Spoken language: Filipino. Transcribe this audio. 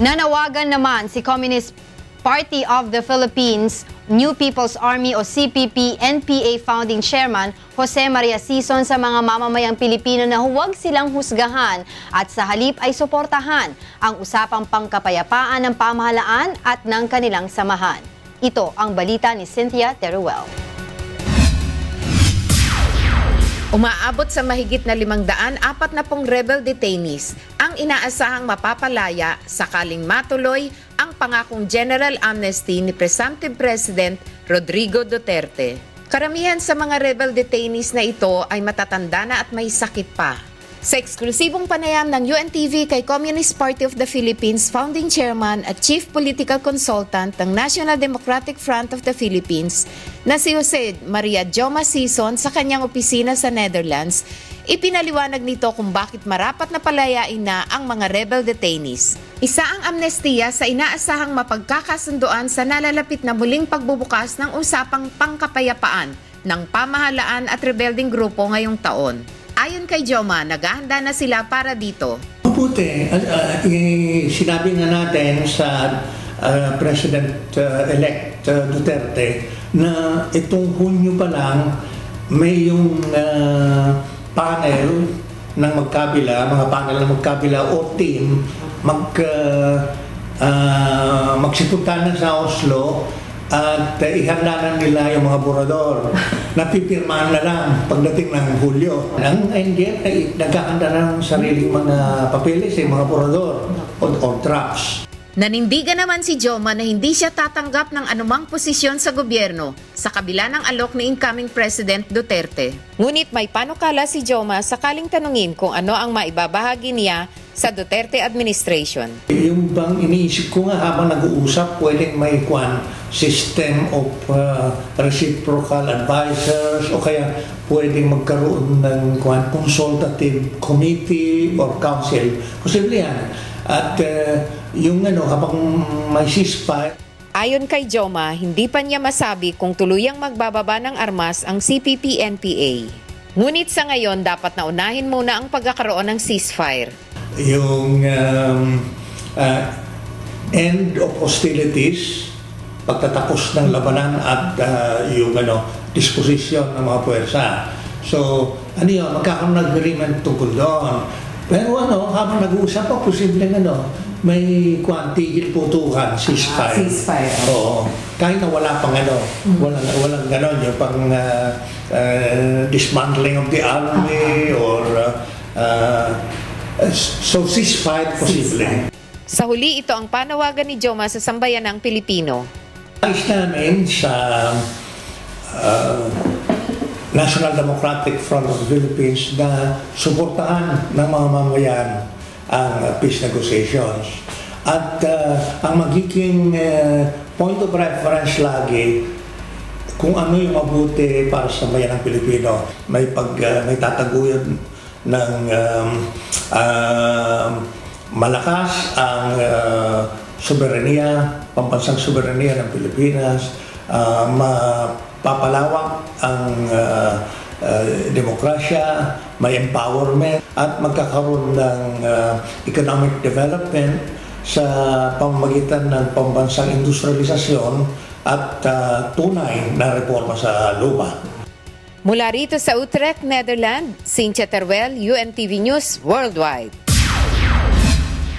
Nanawagan naman si Communist Party of the Philippines, New People's Army o CPP-NPA Founding Chairman Jose Maria Sison sa mga mamamayang Pilipino na huwag silang husgahan at sa halip ay suportahan ang usapang pangkapayapaan ng pamahalaan at ng kanilang samahan. Ito ang balita ni Cynthia Teruel. Umaabot sa mahigit na 540 rebel detainees ang inaasahang mapapalaya sakaling matuloy ang pangakong general amnesty ni Presumptive President Rodrigo Duterte. Karamihan sa mga rebel detainees na ito ay matatanda na at may sakit pa. Sa eksklusibong panayam ng UNTV kay Communist Party of the Philippines Founding Chairman at Chief Political Consultant ng National Democratic Front of the Philippines na si Jose Maria Joma Sison sa kanyang opisina sa Netherlands, ipinaliwanag nito kung bakit marapat na palayain na ang mga rebel detainees. Isa ang amnestiya sa inaasahang mapagkakasunduan sa nalalapit na muling pagbubukas ng usapang pangkapayapaan ng pamahalaan at rebelding grupo ngayong taon. Ayon kay Joma, naghahanda na sila para dito. Mabuti. Sinabi nga natin sa President-elect Duterte na itong Hunyo pa lang may yung panel ng magkabila, mga panel ng magkabila o team magsipunta na sa Oslo at ihanda na nila yung mga borador. Napipirmahan na lang pagdating ng Hulyo. Ang NDF naghahanda na ng sariling mga papeles, mga borador o traps. Nanindigan naman si Joma na hindi siya tatanggap ng anumang posisyon sa gobyerno sa kabila ng alok ni incoming President Duterte. Ngunit may panukala si Joma sakaling tanungin kung ano ang maibabahagi niya sa Duterte administration. Yung bang iniisip ko nga habang nag-uusap, pwedeng may system of reciprocal advisors o kaya pwedeng magkaroon ng consultative committee or council. Posible yan. At yung habang may ceasefire. Ayon kay Joma, hindi pa niya masabi kung tuluyang magbababa ng armas ang CPP-NPA. Ngunit sa ngayon, dapat na unahin muna ang pagkakaroon ng ceasefire. Yung end of hostilities, pagtatapos ng labanan at yung disposition ng mga puwersa. So, magkakaroon ng agreement tungkol doon. Pero habang nag-uusap pa, posibleng may tigil putukan, ceasefire. Ceasefire. Oo. Kahit na wala pang walang ganon, yung pang dismantling of the army or so ceasefire posible. Sa huli, ito ang panawagan ni Joma sa sambayanang Pilipino. Nais namin sa National Democratic Front of the Philippines na suportahan ng mga mamayan ang peace negotiations. At ang magiging point of reference lagi kung ano yung mabuti para sa sambayanang Pilipino. May tataguyod ng malakas ang soberanya, pambansang soberanya ng Pilipinas, mapapalawak ang demokrasya, may empowerment at magkakaroon ng economic development sa pamamagitan ng pambansang industrialisasyon at tunay na reforma sa lupa. Mula rito sa Utrecht, Netherlands, Cynthia Teruel, UNTV News Worldwide.